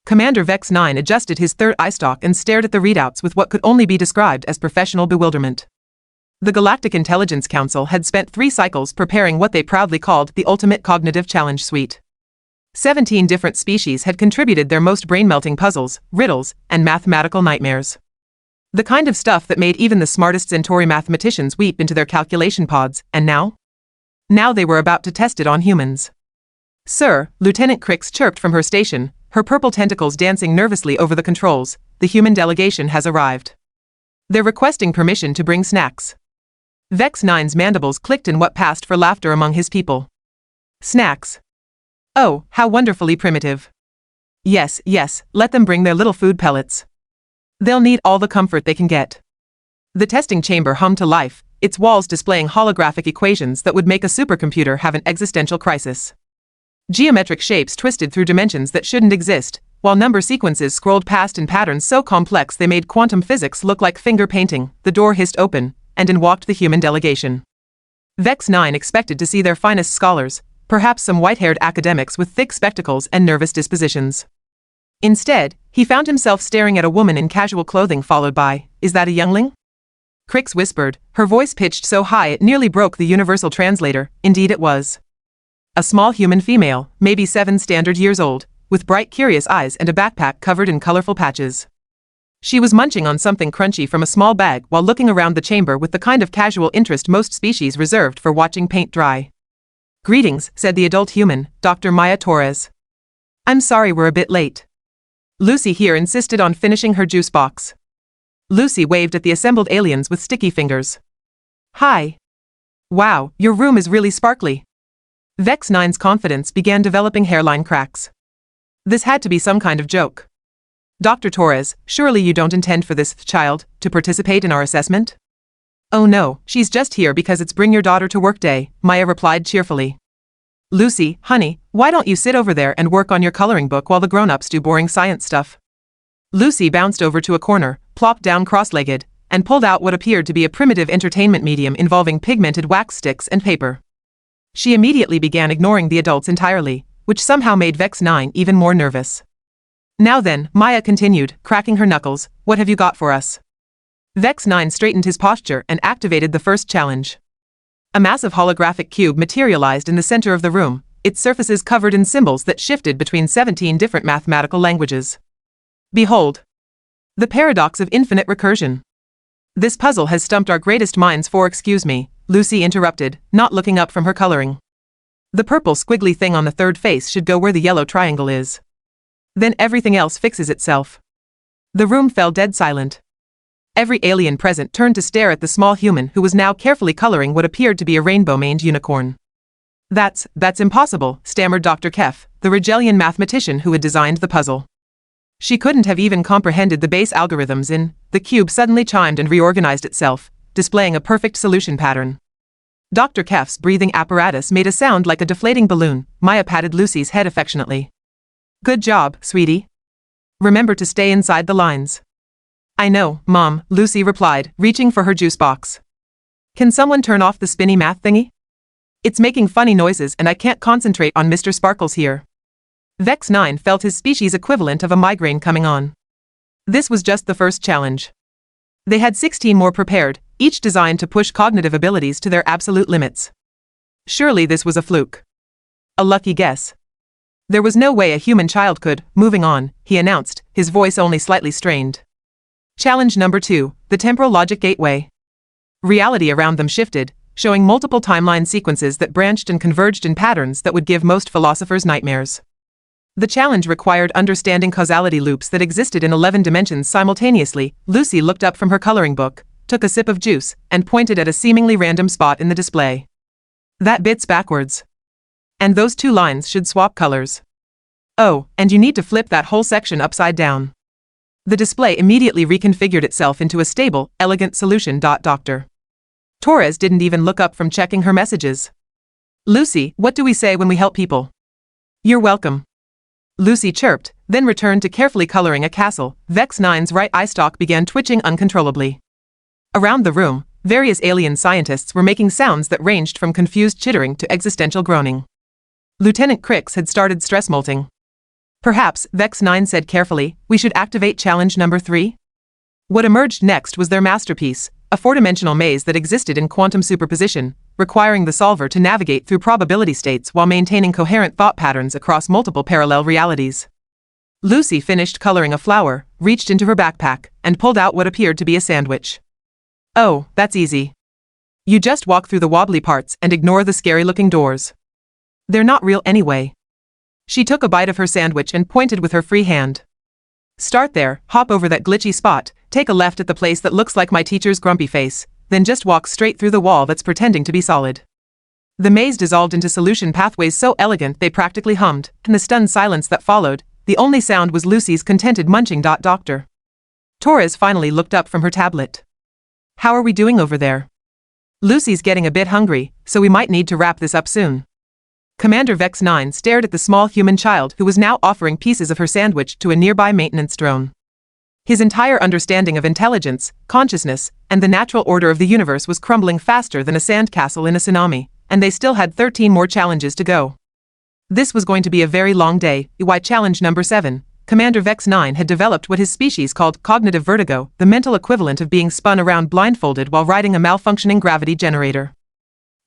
Commander Vex 9 adjusted his third eye stalk and stared at the readouts with what could only be described as professional bewilderment. The Galactic Intelligence Council had spent 3 cycles preparing what they proudly called the Ultimate Cognitive Challenge Suite. 17 different species had contributed their most brain-melting puzzles, riddles, and mathematical nightmares. The kind of stuff that made even the smartest Centauri mathematicians weep into their calculation pods, and now? Now they were about to test it on humans. "Sir," Lieutenant Crix chirped from her station, her purple tentacles dancing nervously over the controls, "the human delegation has arrived. They're requesting permission to bring snacks." Vex 9's mandibles clicked in what passed for laughter among his people. Snacks. Oh, how wonderfully primitive. Yes, let them bring their little food pellets. They'll need all the comfort they can get. The testing chamber hummed to life, its walls displaying holographic equations that would make a supercomputer have an existential crisis. Geometric shapes twisted through dimensions that shouldn't exist, while number sequences scrolled past in patterns so complex they made quantum physics look like finger painting. The door hissed open, and in walked the human delegation. Vex 9 expected to see their finest scholars, perhaps some white-haired academics with thick spectacles and nervous dispositions. Instead, he found himself staring at a woman in casual clothing followed by, "Is that a youngling?" Crix whispered, her voice pitched so high it nearly broke the universal translator. Indeed it was. A small human female, maybe 7 standard years old, with bright curious eyes and a backpack covered in colorful patches. She was munching on something crunchy from a small bag while looking around the chamber with the kind of casual interest most species reserved for watching paint dry. "Greetings," said the adult human, Dr. Maya Torres. "I'm sorry we're a bit late. Lucy here insisted on finishing her juice box." Lucy waved at the assembled aliens with sticky fingers. "Hi. Wow, your room is really sparkly." Vex 9's confidence began developing hairline cracks. This had to be some kind of joke. "Dr. Torres, surely you don't intend for this child to participate in our assessment?" "Oh no, she's just here because it's Bring Your Daughter to Work Day," Maya replied cheerfully. "Lucy, honey, why don't you sit over there and work on your coloring book while the grown-ups do boring science stuff?" Lucy bounced over to a corner, plopped down cross-legged, and pulled out what appeared to be a primitive entertainment medium involving pigmented wax sticks and paper. She immediately began ignoring the adults entirely, which somehow made Vex 9 even more nervous. "Now then," Maya continued, cracking her knuckles, "what have you got for us?" Vex 9 straightened his posture and activated the first challenge. A massive holographic cube materialized in the center of the room, its surfaces covered in symbols that shifted between 17 different mathematical languages. "Behold. The paradox of infinite recursion. This puzzle has stumped our greatest minds for excuse me," Lucy interrupted, not looking up from her coloring. "The purple squiggly thing on the third face should go where the yellow triangle is. Then everything else fixes itself." The room fell dead silent. Every alien present turned to stare at the small human who was now carefully coloring what appeared to be a rainbow-maned unicorn. That's impossible," stammered Dr. Kef, the Rigelian mathematician who had designed the puzzle. She couldn't have even comprehended the base algorithms in. The cube suddenly chimed and reorganized itself, displaying a perfect solution pattern. Dr. Kef's breathing apparatus made a sound like a deflating balloon. Maya patted Lucy's head affectionately. "Good job, sweetie. Remember to stay inside the lines." "I know, Mom," Lucy replied, reaching for her juice box. "Can someone turn off the spinny math thingy? It's making funny noises and I can't concentrate on Mr. Sparkles here." Vex 9 felt his species equivalent of a migraine coming on. This was just the first challenge. They had 16 more prepared, each designed to push cognitive abilities to their absolute limits. Surely this was a fluke. A lucky guess. There was no way a human child could. "Moving on," he announced, his voice only slightly strained. Challenge number 2, the temporal logic gateway. Reality around them shifted, showing multiple timeline sequences that branched and converged in patterns that would give most philosophers nightmares. The challenge required understanding causality loops that existed in 11 dimensions simultaneously. Lucy looked up from her coloring book, took a sip of juice, and pointed at a seemingly random spot in the display. "That bit's backwards. And those 2 lines should swap colors. Oh, and you need to flip that whole section upside down." The display immediately reconfigured itself into a stable, elegant solution. Dr. Torres didn't even look up from checking her messages. "Lucy, what do we say when we help people?" "You're welcome," Lucy chirped, then returned to carefully coloring a castle. Vex 9's right eye stalk began twitching uncontrollably. Around the room, various alien scientists were making sounds that ranged from confused chittering to existential groaning. Lieutenant Crix had started stress molting. Perhaps, Vex 9 said carefully, we should activate challenge number 3? What emerged next was their masterpiece, a four-dimensional maze that existed in quantum superposition, requiring the solver to navigate through probability states while maintaining coherent thought patterns across multiple parallel realities. Lucy finished coloring a flower, reached into her backpack, and pulled out what appeared to be a sandwich. Oh, that's easy. You just walk through the wobbly parts and ignore the scary-looking doors. They're not real anyway. She took a bite of her sandwich and pointed with her free hand. Start there, hop over that glitchy spot, take a left at the place that looks like my teacher's grumpy face, then just walk straight through the wall that's pretending to be solid. The maze dissolved into solution pathways so elegant they practically hummed. In the stunned silence that followed, the only sound was Lucy's contented munching. Doctor Torres finally looked up from her tablet. How are we doing over there? Lucy's getting a bit hungry, so we might need to wrap this up soon. Commander Vex 9 stared at the small human child who was now offering pieces of her sandwich to a nearby maintenance drone. His entire understanding of intelligence, consciousness, and the natural order of the universe was crumbling faster than a sandcastle in a tsunami, and they still had 13 more challenges to go. This was going to be a very long day. Why challenge number 7, Commander Vex 9 had developed what his species called cognitive vertigo, the mental equivalent of being spun around blindfolded while riding a malfunctioning gravity generator.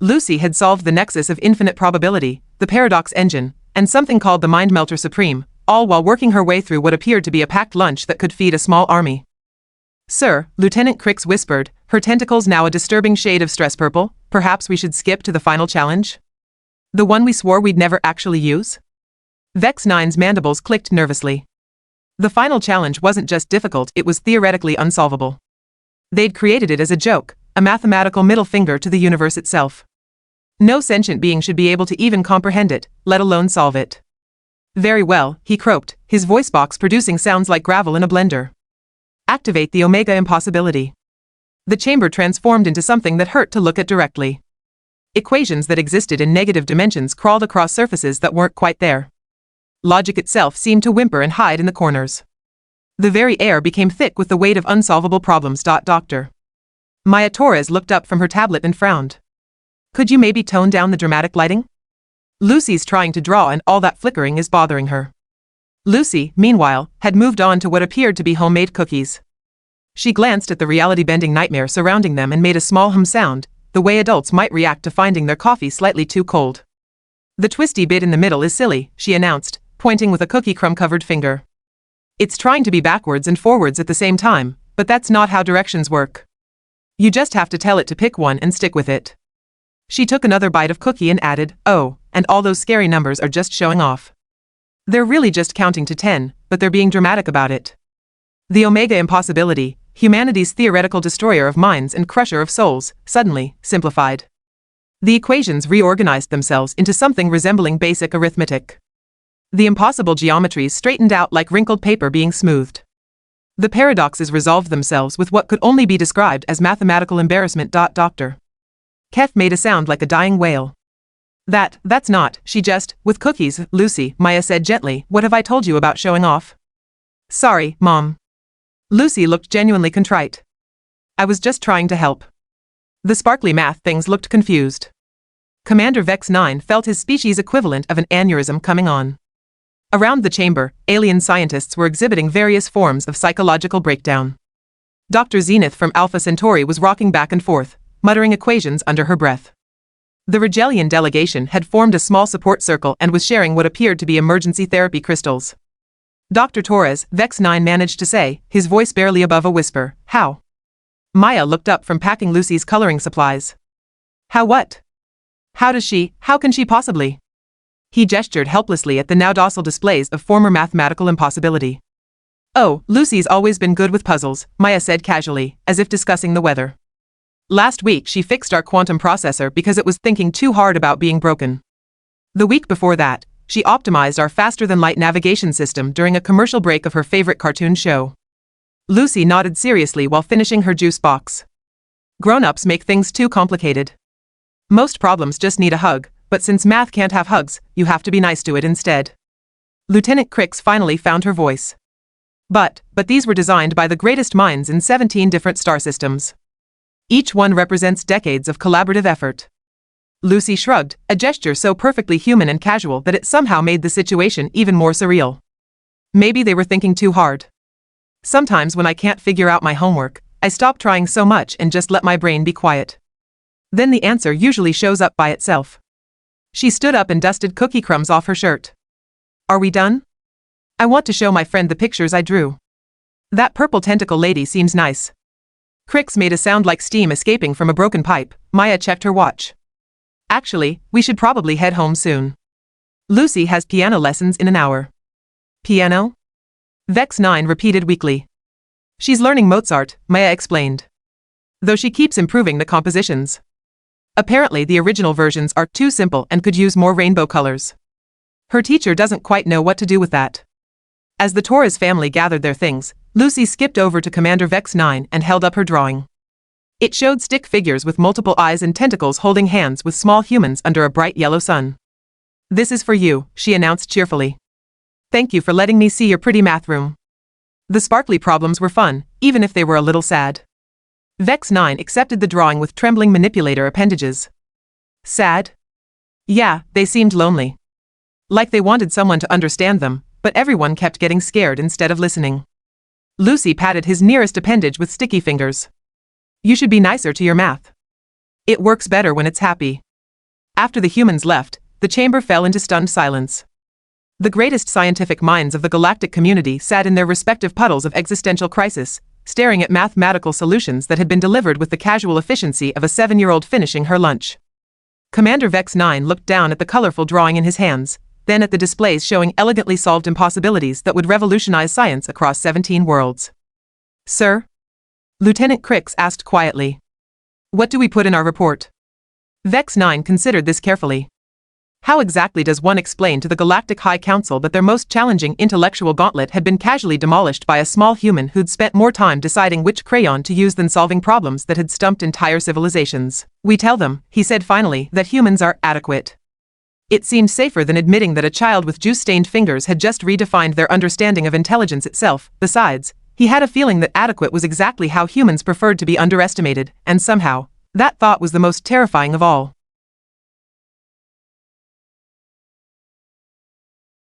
Lucy had solved the nexus of infinite probability, the paradox engine, and something called the Mind Melter Supreme, all while working her way through what appeared to be a packed lunch that could feed a small army. Sir, Lieutenant Crix whispered, her tentacles now a disturbing shade of stress purple, perhaps we should skip to the final challenge? The one we swore we'd never actually use? Vex 9's mandibles clicked nervously. The final challenge wasn't just difficult, it was theoretically unsolvable. They'd created it as a joke, a mathematical middle finger to the universe itself. No sentient being should be able to even comprehend it, let alone solve it. Very well, he croaked, his voice box producing sounds like gravel in a blender. Activate the Omega Impossibility. The chamber transformed into something that hurt to look at directly. Equations that existed in negative dimensions crawled across surfaces that weren't quite there. Logic itself seemed to whimper and hide in the corners. The very air became thick with the weight of unsolvable problems. Doctor Maya Torres looked up from her tablet and frowned. Could you maybe tone down the dramatic lighting? Lucy's trying to draw and all that flickering is bothering her. Lucy, meanwhile, had moved on to what appeared to be homemade cookies. She glanced at the reality-bending nightmare surrounding them and made a small hum sound, the way adults might react to finding their coffee slightly too cold. The twisty bit in the middle is silly, she announced, pointing with a cookie crumb-covered finger. It's trying to be backwards and forwards at the same time, but that's not how directions work. You just have to tell it to pick one and stick with it. She took another bite of cookie and added, oh, and all those scary numbers are just showing off. They're really just counting to 10, but they're being dramatic about it. The Omega Impossibility, humanity's theoretical destroyer of minds and crusher of souls, suddenly simplified. The equations reorganized themselves into something resembling basic arithmetic. The impossible geometries straightened out like wrinkled paper being smoothed. The paradoxes resolved themselves with what could only be described as mathematical embarrassment. Doctor Kef made a sound like a dying whale. That's not, she just, with cookies, Lucy, Maya said gently, what have I told you about showing off? Sorry, Mom. Lucy looked genuinely contrite. I was just trying to help. The sparkly math things looked confused. Commander Vex 9 felt his species equivalent of an aneurysm coming on. Around the chamber, alien scientists were exhibiting various forms of psychological breakdown. Dr. Zenith from Alpha Centauri was rocking back and forth, muttering equations under her breath. The Rigelian delegation had formed a small support circle and was sharing what appeared to be emergency therapy crystals. Dr. Torres, Vex 9 managed to say, his voice barely above a whisper, how? Maya looked up from packing Lucy's coloring supplies. How what? How can she possibly? He gestured helplessly at the now docile displays of former mathematical impossibility. Oh, Lucy's always been good with puzzles, Maya said casually, as if discussing the weather. Last week she fixed our quantum processor because it was thinking too hard about being broken. The week before that, she optimized our faster-than-light navigation system during a commercial break of her favorite cartoon show. Lucy nodded seriously while finishing her juice box. Grown-ups make things too complicated. Most problems just need a hug, but since math can't have hugs, you have to be nice to it instead. Lieutenant Crix finally found her voice. But these were designed by the greatest minds in 17 different star systems. Each one represents decades of collaborative effort. Lucy shrugged, a gesture so perfectly human and casual that it somehow made the situation even more surreal. Maybe they were thinking too hard. Sometimes when I can't figure out my homework, I stop trying so much and just let my brain be quiet. Then the answer usually shows up by itself. She stood up and dusted cookie crumbs off her shirt. Are we done? I want to show my friend the pictures I drew. That purple tentacle lady seems nice. Cricks made a sound like steam escaping from a broken pipe. Maya checked her watch. Actually, we should probably head home soon. Lucy has piano lessons in an hour. Piano? Vex 9 repeated weakly. She's learning Mozart, Maya explained. Though she keeps improving the compositions. Apparently the original versions are too simple and could use more rainbow colors. Her teacher doesn't quite know what to do with that. As the Torres family gathered their things, Lucy skipped over to Commander Vex 9 and held up her drawing. It showed stick figures with multiple eyes and tentacles holding hands with small humans under a bright yellow sun. This is for you, she announced cheerfully. Thank you for letting me see your pretty math room. The sparkly problems were fun, even if they were a little sad. Vex 9 accepted the drawing with trembling manipulator appendages. Sad? Yeah, they seemed lonely. Like they wanted someone to understand them, but everyone kept getting scared instead of listening. Lucy patted his nearest appendage with sticky fingers. You should be nicer to your math. It works better when it's happy. After the humans left, the chamber fell into stunned silence. The greatest scientific minds of the galactic community sat in their respective puddles of existential crisis, staring at mathematical solutions that had been delivered with the casual efficiency of a 7-year-old finishing her lunch. Commander Vex 9 looked down at the colorful drawing in his hands, then at the displays showing elegantly solved impossibilities that would revolutionize science across 17 worlds. Sir? Lieutenant Crix asked quietly. What do we put in our report? Vex 9 considered this carefully. How exactly does one explain to the Galactic High Council that their most challenging intellectual gauntlet had been casually demolished by a small human who'd spent more time deciding which crayon to use than solving problems that had stumped entire civilizations? We tell them, he said finally, that humans are adequate. It seemed safer than admitting that a child with juice-stained fingers had just redefined their understanding of intelligence itself. Besides, he had a feeling that adequate was exactly how humans preferred to be underestimated, and somehow, that thought was the most terrifying of all.